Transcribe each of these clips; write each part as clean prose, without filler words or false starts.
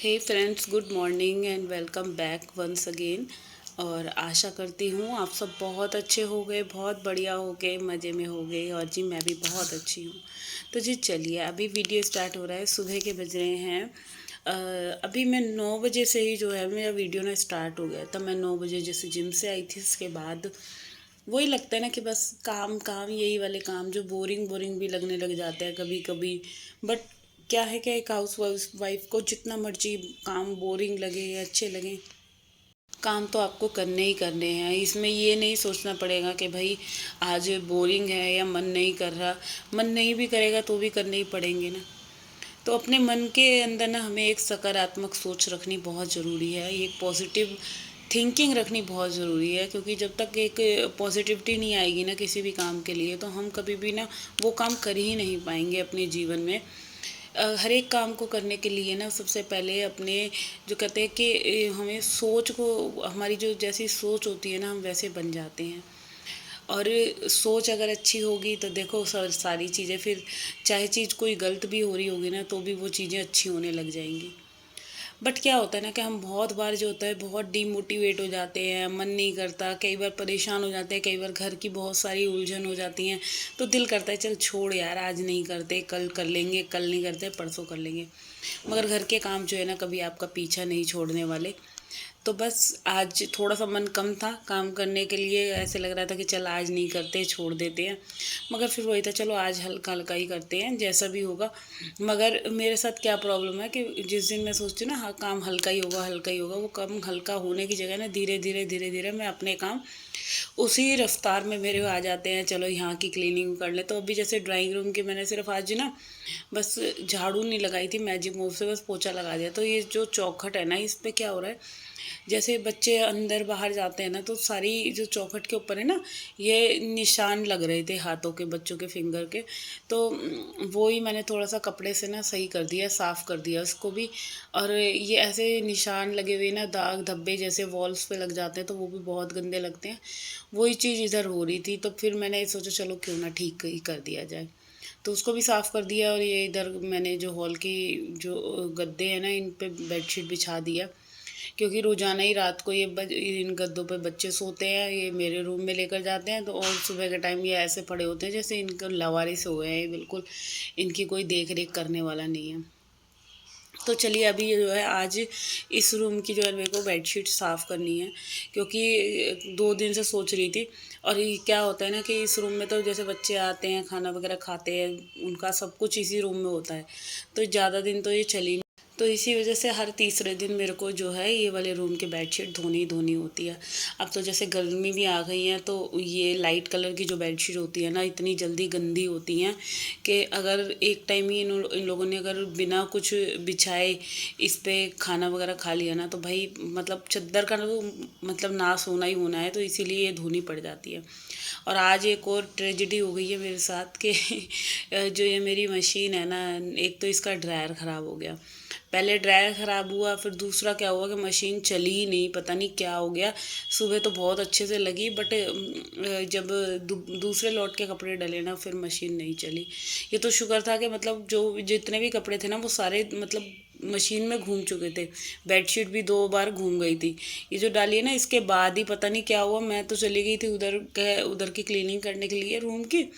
Hey friends, good morning and welcome back once again. और आशा करती हूँ आप सब बहुत अच्छे हो गए, बहुत बढ़िया हो गए, मज़े में हो गए। और जी मैं भी बहुत अच्छी हूँ। तो जी चलिए, अभी वीडियो स्टार्ट हो रहा है। सुबह के बज रहे हैं अभी मैं 9 बजे से ही जो है मेरा वीडियो ना स्टार्ट हो गया। तब मैं 9 बजे जैसे जिम से आई थी, उसके बाद वही लगता है ना कि बस काम काम, यही वाले काम जो बोरिंग बोरिंग भी लगने लग जाते हैं कभी कभी। बट क्या है कि एक हाउस वाइफ को जितना मर्जी काम बोरिंग लगे या अच्छे लगे, काम तो आपको करने ही करने हैं। इसमें ये नहीं सोचना पड़ेगा कि भाई आज बोरिंग है या मन नहीं कर रहा। मन नहीं भी करेगा तो भी करने ही पड़ेंगे ना। तो अपने मन के अंदर ना हमें एक सकारात्मक सोच रखनी बहुत ज़रूरी है, एक पॉजिटिव थिंकिंग रखनी बहुत ज़रूरी है। क्योंकि जब तक एक पॉजिटिविटी नहीं आएगी ना किसी भी काम के लिए, तो हम कभी भी ना वो काम कर ही नहीं पाएंगे अपने जीवन में। हर एक काम को करने के लिए ना सबसे पहले अपने जो कहते हैं कि हमें सोच को, हमारी जो जैसी सोच होती है ना हम वैसे बन जाते हैं। और सोच अगर अच्छी होगी तो देखो सारी चीज़ें फिर, चाहे चीज़ कोई गलत भी हो रही होगी ना तो भी वो चीज़ें अच्छी होने लग जाएंगी। बट क्या होता है ना कि हम बहुत बार जो होता है बहुत डीमोटिवेट हो जाते हैं, मन नहीं करता, कई बार परेशान हो जाते हैं, कई बार घर की बहुत सारी उलझन हो जाती हैं। तो दिल करता है चल छोड़ यार, आज नहीं करते, कल कर लेंगे, कल नहीं करते परसों कर लेंगे। मगर घर के काम जो है ना कभी आपका पीछा नहीं छोड़ने वाले। तो बस आज थोड़ा सा मन कम था काम करने के लिए, ऐसे लग रहा था कि चल आज नहीं करते, छोड़ देते हैं। मगर फिर वही था, चलो आज हल्का हल्का ही करते हैं जैसा भी होगा। मगर मेरे साथ क्या प्रॉब्लम है कि जिस दिन मैं सोचती हूँ ना हाँ काम हल्का ही होगा, हल्का ही होगा, वो काम हल्का होने की जगह ना धीरे धीरे धीरे धीरे मैं अपने काम उसी रफ्तार में मेरे आ जाते हैं। चलो यहाँ की क्लीनिंग कर ले, तो अभी जैसे ड्राइंग रूम की मैंने सिर्फ आज ना बस झाड़ू नहीं लगाई थी, मैजिक मूव से बस पोछा लगा दिया। तो ये जो चौखट है ना, इस पे क्या हो रहा है, जैसे बच्चे अंदर बाहर जाते हैं ना तो सारी जो चौखट के ऊपर है ना ये निशान लग रहे थे हाथों के, बच्चों के फिंगर के। तो वो ही मैंने थोड़ा सा कपड़े से ना सही कर दिया, साफ़ कर दिया उसको भी। और ये ऐसे निशान लगे हुए ना, दाग धब्बे जैसे वॉल्स पे लग जाते हैं, तो वो भी बहुत गंदे लगते हैं। वही चीज़ इधर हो रही थी, तो फिर मैंने सोचा चलो क्यों ना ठीक ही कर दिया जाए। तो उसको भी साफ़ कर दिया। और ये इधर मैंने जो हॉल की जो गद्दे हैं ना, इन पे बेडशीट बिछा दिया। क्योंकि रोज़ाना ही रात को इन गद्दों पे बच्चे सोते हैं, ये मेरे रूम में लेकर जाते हैं। तो और सुबह के टाइम ये ऐसे पड़े होते हैं जैसे इनको लावारिस हो गए हैं बिल्कुल, इनकी कोई देख रेख करने वाला नहीं है। तो चलिए अभी ये जो है आज इस रूम की जो है मेरे को बेडशीट साफ़ करनी है। क्योंकि 2 दिन से सोच रही थी। और ये क्या होता है ना कि इस रूम में तो जैसे बच्चे आते हैं, खाना वगैरह खाते हैं, उनका सब कुछ इसी रूम में होता है। तो ज़्यादा दिन तो ये चली, तो इसी वजह से हर तीसरे दिन मेरे को जो है ये वाले रूम की बेडशीट धोनी ही धोनी होती है। अब तो जैसे गर्मी भी आ गई है, तो ये लाइट कलर की जो बेडशीट होती है ना इतनी जल्दी गंदी होती हैं कि अगर एक टाइम ही इन लोगों ने अगर बिना कुछ बिछाए इस पे खाना वगैरह खा लिया ना, तो भाई मतलब चद्दर का तो मतलब नाश होना ही होना है। तो इसीलिए ये धोनी पड़ जाती है। और आज एक और ट्रेजिडी हो गई है मेरे साथ कि जो ये मेरी मशीन है ना, एक तो इसका ड्रायर ख़राब हो गया। पहले ड्रायर ख़राब हुआ, फिर दूसरा क्या हुआ कि मशीन चली ही नहीं, पता नहीं क्या हो गया। सुबह तो बहुत अच्छे से लगी, बट जब दूसरे लॉट के कपड़े डले ना फिर मशीन नहीं चली। ये तो शुक्र था कि मतलब जो जितने भी कपड़े थे ना वो सारे मतलब मशीन में घूम चुके थे। बेडशीट भी 2 बार घूम गई थी। ये जो डाली है ना इसके बाद ही पता नहीं क्या हुआ, मैं तो चली गई थी उधर की क्लीनिंग करने के लिए रूम की।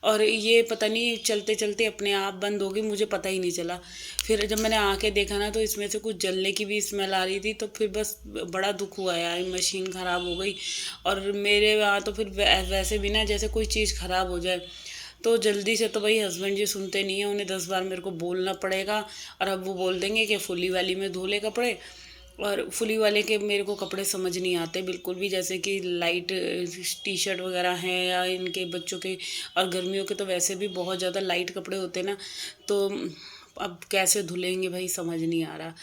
और ये पता नहीं चलते चलते अपने आप बंद हो गई, मुझे पता ही नहीं चला। फिर जब मैंने आके देखा ना तो इसमें से कुछ जलने की भी स्मेल आ रही थी। तो फिर बस बड़ा दुख हुआ यार, मशीन ख़राब हो गई। और मेरे वहाँ तो फिर वैसे भी ना जैसे कोई चीज़ ख़राब हो जाए तो जल्दी से तो भाई हस्बैंड जी सुनते नहीं हैं, उन्हें 10 बार मेरे को बोलना पड़ेगा। और अब वो बोल देंगे कि फुली वाली में धो ले कपड़े। और फुली वाले के मेरे को कपड़े समझ नहीं आते बिल्कुल भी, जैसे कि लाइट टी शर्ट वगैरह हैं या इनके बच्चों के। और गर्मियों के तो वैसे भी बहुत ज़्यादा लाइट कपड़े होते हैं ना। तो अब कैसे धुलेंगे भाई, समझ नहीं आ रहा।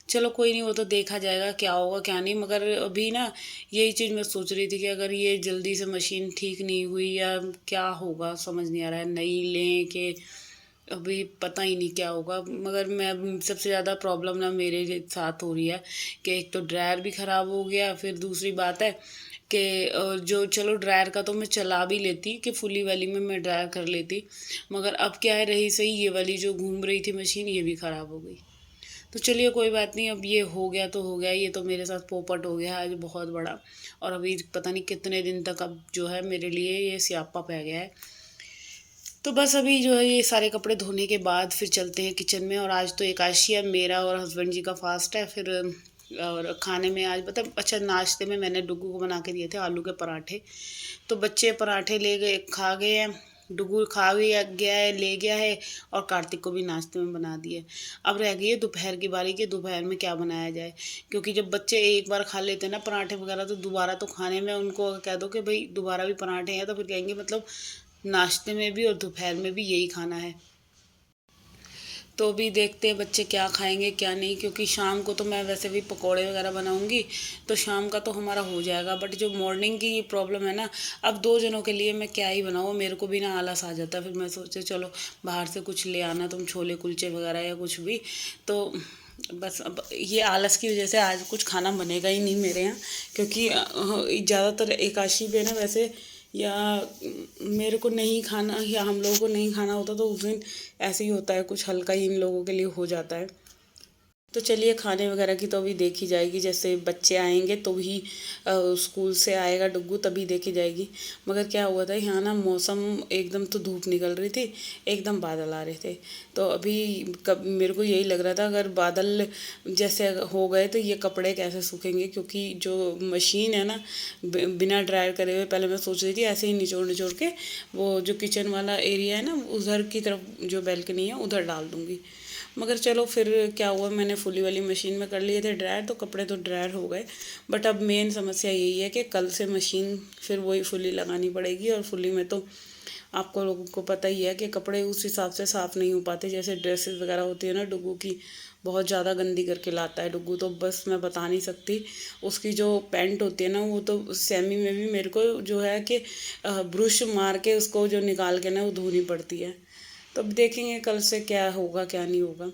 चलो कोई नहीं, वो तो देखा जाएगा क्या होगा क्या नहीं। मगर अभी ना यही चीज़ मैं सोच रही थी कि अगर ये जल्दी से मशीन ठीक नहीं हुई या क्या होगा समझ नहीं आ रहा है, नई लें कि अभी पता ही नहीं क्या होगा। मगर मैं सबसे ज़्यादा प्रॉब्लम ना मेरे साथ हो रही है कि एक तो ड्रायर भी ख़राब हो गया, फिर दूसरी बात है कि जो चलो ड्रायर का तो मैं चला भी लेती कि फुली वाली में मैं ड्रायर कर लेती। मगर अब क्या है, रही सही ये वाली जो घूम रही थी मशीन, ये भी ख़राब हो गई। तो चलिए कोई बात नहीं, अब ये हो गया तो हो गया, ये तो मेरे साथ पोपट हो गया आज बहुत बड़ा। और अभी पता नहीं कितने दिन तक अब जो है मेरे लिए ये स्यापा पै गया है। तो बस अभी जो है ये सारे कपड़े धोने के बाद फिर चलते हैं किचन में। और आज तो एकादशी है, मेरा और हस्बैंड जी का फास्ट है। फिर और खाने में आज मतलब अच्छा, नाश्ते में मैंने डुगू को बना के दिए थे आलू के पराठे। तो बच्चे पराठे ले गए, खा गए हैं। डुगू खा भी गया है, ले गया है। और कार्तिक को भी नाश्ते में बना दिए। अब रह गई है दोपहर की बारी कि दोपहर में क्या बनाया जाए, क्योंकि जब बच्चे एक बार खा लेते हैं ना पराठे वगैरह, तो दोबारा तो खाने में उनको कह दो कि भाई दोबारा भी पराठे हैं, तो फिर कहेंगे मतलब नाश्ते में भी और दोपहर में भी यही खाना है। तो भी देखते हैं बच्चे क्या खाएंगे क्या नहीं, क्योंकि शाम को तो मैं वैसे भी पकोड़े वगैरह बनाऊंगी, तो शाम का तो हमारा हो जाएगा। बट जो मॉर्निंग की प्रॉब्लम है ना, अब 2 जनों के लिए मैं क्या ही बनाऊँ, मेरे को भी ना आलस आ जाता है। फिर मैं सोचे चलो बाहर से कुछ ले आना, तुम छोले कुलचे वगैरह या कुछ भी। तो बस अब ये आलस की वजह से आज कुछ खाना बनेगा ही नहीं मेरे यहाँ, क्योंकि ज़्यादातर एकादशी पे ना वैसे, या मेरे को नहीं खाना या हम लोगों को नहीं खाना होता तो उस दिन ऐसे ही होता है, कुछ हल्का ही इन लोगों के लिए हो जाता है। तो चलिए खाने वगैरह की तो अभी देखी जाएगी, जैसे बच्चे आएंगे तो ही स्कूल से आएगा डुग्गू तभी देखी जाएगी। मगर क्या हुआ था यहाँ ना, मौसम एकदम तो धूप निकल रही थी, एकदम बादल आ रहे थे। तो अभी कब मेरे को यही लग रहा था अगर बादल जैसे हो गए तो ये कपड़े कैसे सूखेंगे, क्योंकि जो मशीन है ना, बिना ड्रायर करे हुए, पहले मैं सोच रही थी ऐसे ही निचोड़ निचोड़ के वो जो किचन वाला एरिया है ना उधर की तरफ जो बैल्कनी है उधर डाल दूँगी। मगर चलो फिर क्या हुआ, मैंने फुली वाली मशीन में कर लिए थे ड्रायर, तो कपड़े तो ड्रायर हो गए। बट अब मेन समस्या यही है कि कल से मशीन फिर वही फुली लगानी पड़ेगी। और फुली में तो आपको लोगों को पता ही है कि कपड़े उस हिसाब से साफ़ नहीं हो पाते, जैसे ड्रेसेस वगैरह होती है ना डुग्गू की, बहुत ज़्यादा गंदी करके लाता है डुग्गू, तो बस मैं बता नहीं सकती। उसकी जो पैंट होती है ना, वो तो सेमी में भी मेरे को जो है कि ब्रश मार के उसको जो निकाल के ना वो धोनी पड़ती है। तो अब देखेंगे कल से क्या होगा क्या नहीं होगा।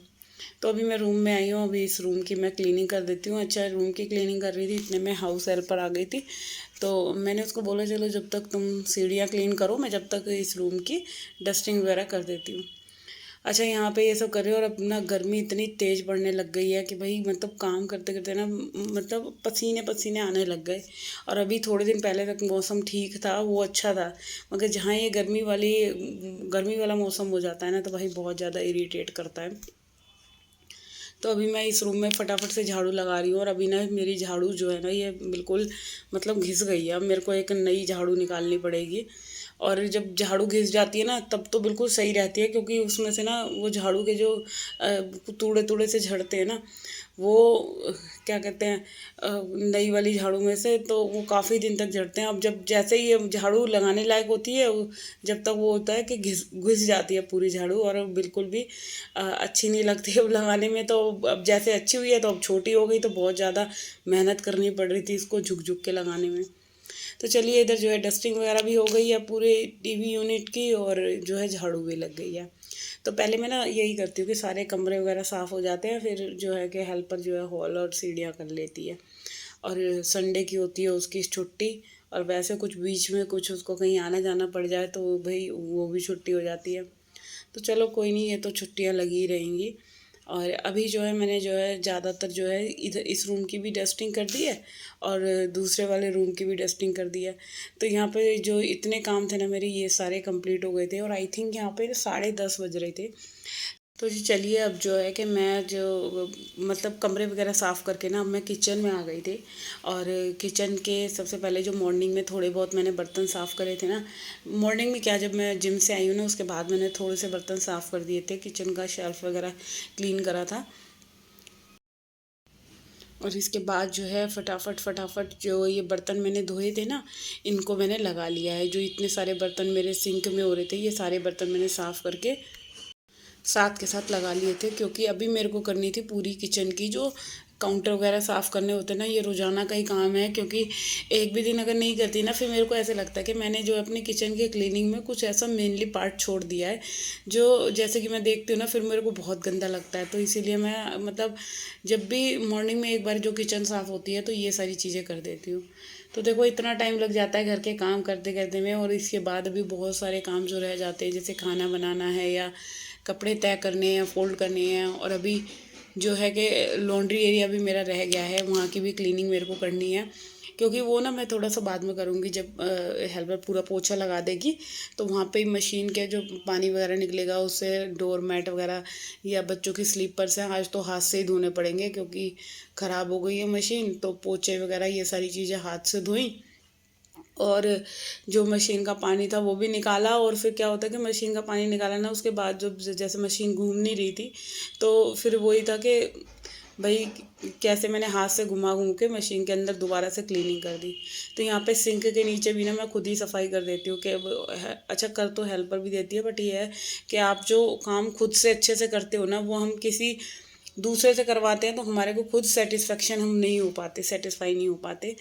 तो अभी मैं रूम में आई हूँ, अभी इस रूम की मैं क्लीनिंग कर देती हूँ। अच्छा, रूम की क्लीनिंग कर रही थी इतने में हाउस हेल्पर आ गई थी। तो मैंने उसको बोला चलो जब तक तुम सीढ़ियाँ क्लीन करो, मैं जब तक इस रूम की डस्टिंग वगैरह कर देती हूँ। अच्छा, यहाँ पे ये सब कर रही हूँ और अपना गर्मी इतनी तेज़ बढ़ने लग गई है कि भाई मतलब काम करते करते ना मतलब पसीने पसीने आने लग गए। और अभी थोड़े दिन पहले तक मौसम ठीक था, वो अच्छा था। मगर जहाँ ये गर्मी वाला मौसम हो जाता है ना, तो भाई बहुत ज़्यादा इरिटेट करता है। तो अभी मैं इस रूम में फटाफट से झाड़ू लगा रही हूँ। और अभी ना मेरी झाड़ू जो है ना ये बिल्कुल मतलब घिस गई है, अब मेरे को एक नई झाड़ू निकालनी पड़ेगी। और जब झाड़ू घिस जाती है ना तब तो बिल्कुल सही रहती है, क्योंकि उसमें से ना वो झाड़ू के जो तूड़े तूड़े से झड़ते हैं ना, वो क्या कहते हैं, नई वाली झाड़ू में से तो वो काफ़ी दिन तक झड़ते हैं। अब जब जैसे ही ये झाड़ू लगाने लायक होती है, जब तक वो होता है कि घिस घिस जाती है पूरी झाड़ू, और बिल्कुल भी अच्छी नहीं लगती है अब लगाने में। तो अब जैसे अच्छी हुई है तो अब छोटी हो गई, तो बहुत ज़्यादा मेहनत करनी पड़ रही थी इसको झुक झुक के लगाने में। तो चलिए इधर जो है डस्टिंग वगैरह भी हो गई है पूरे टीवी यूनिट की, और जो है झाड़ू भी लग गई है। तो पहले मैं ना यही करती हूँ कि सारे कमरे वगैरह साफ़ हो जाते हैं, फिर जो है कि हेल्पर जो है हॉल और सीढ़ियाँ कर लेती है। और संडे की होती है उसकी छुट्टी, और वैसे कुछ बीच में कुछ उसको कहीं आना जाना पड़ जाए तो भाई वो भी छुट्टी हो जाती है। तो चलो कोई नहीं, ये तो छुट्टियाँ लगी ही रहेंगी। और अभी जो है मैंने जो है ज़्यादातर जो है इधर इस रूम की भी डस्टिंग कर दी है, और दूसरे वाले रूम की भी डस्टिंग कर दी है। तो यहाँ पे जो इतने काम थे ना मेरे, ये सारे कंप्लीट हो गए थे। और आई थिंक यहाँ पे 10:30 बज रहे थे। तो जी चलिए, अब जो है कि मैं जो मतलब कमरे वगैरह साफ़ करके ना अब मैं किचन में आ गई थी। और किचन के सबसे पहले जो मॉर्निंग में थोड़े बहुत मैंने बर्तन साफ़ करे थे ना, मॉर्निंग में क्या, जब मैं जिम से आई हूँ ना उसके बाद मैंने थोड़े से बर्तन साफ़ कर दिए थे, किचन का शेल्फ़ वगैरह क्लीन करा था। और इसके बाद जो है फटाफट फटाफट जो ये बर्तन मैंने धोए थे ना, इनको मैंने लगा लिया है। जो इतने सारे बर्तन मेरे सिंक में हो रहे थे, ये सारे बर्तन मैंने साफ़ करके साथ के साथ लगा लिए थे, क्योंकि अभी मेरे को करनी थी पूरी किचन की जो काउंटर वगैरह साफ़ करने होते हैं ना, ये रोज़ाना का ही काम है। क्योंकि एक भी दिन अगर नहीं करती ना, फिर मेरे को ऐसे लगता है कि मैंने जो अपने किचन के क्लीनिंग में कुछ ऐसा मेनली पार्ट छोड़ दिया है, जो जैसे कि मैं देखती हूँ ना फिर मेरे को बहुत गंदा लगता है। तो इसीलिए मैं मतलब जब भी मॉर्निंग में एक बार जो किचन साफ़ होती है तो ये सारी चीज़ें कर देती हूँ। तो देखो इतना टाइम लग जाता है घर के काम करते करते में, और इसके बाद भी बहुत सारे काम जो रह जाते हैं, जैसे खाना बनाना है या कपड़े तय करने हैं, फोल्ड करने हैं। और अभी जो है कि लॉन्ड्री एरिया भी मेरा रह गया है, वहाँ की भी क्लीनिंग मेरे को करनी है, क्योंकि वो ना मैं थोड़ा सा बाद में करूँगी जब हेल्पर पूरा पोछा लगा देगी। तो वहाँ पे मशीन के जो पानी वगैरह निकलेगा उससे डोर मैट वगैरह या बच्चों की स्लीपर्स हैं, आज तो हाथ से ही धोने पड़ेंगे क्योंकि ख़राब हो गई है मशीन। तो पोछे वगैरह ये सारी चीज़ें हाथ से धोई, और जो मशीन का पानी था वो भी निकाला। और फिर क्या होता है कि मशीन का पानी निकाला ना, उसके बाद जब जैसे मशीन घूम नहीं रही थी, तो फिर वही था कि भाई कैसे मैंने हाथ से घुमा घूम के मशीन के अंदर दोबारा से क्लीनिंग कर दी। तो यहाँ पे सिंक के नीचे भी ना मैं खुद ही सफाई कर देती हूँ कि अच्छा कर तो हेल्पर भी देती है, बट ये है कि आप जो काम खुद से अच्छे से करते हो ना, वो हम किसी दूसरे से करवाते हैं तो हमारे को खुद सेटिस्फेक्शन हम नहीं हो पाते, सेटिस्फाई नहीं हो पाते।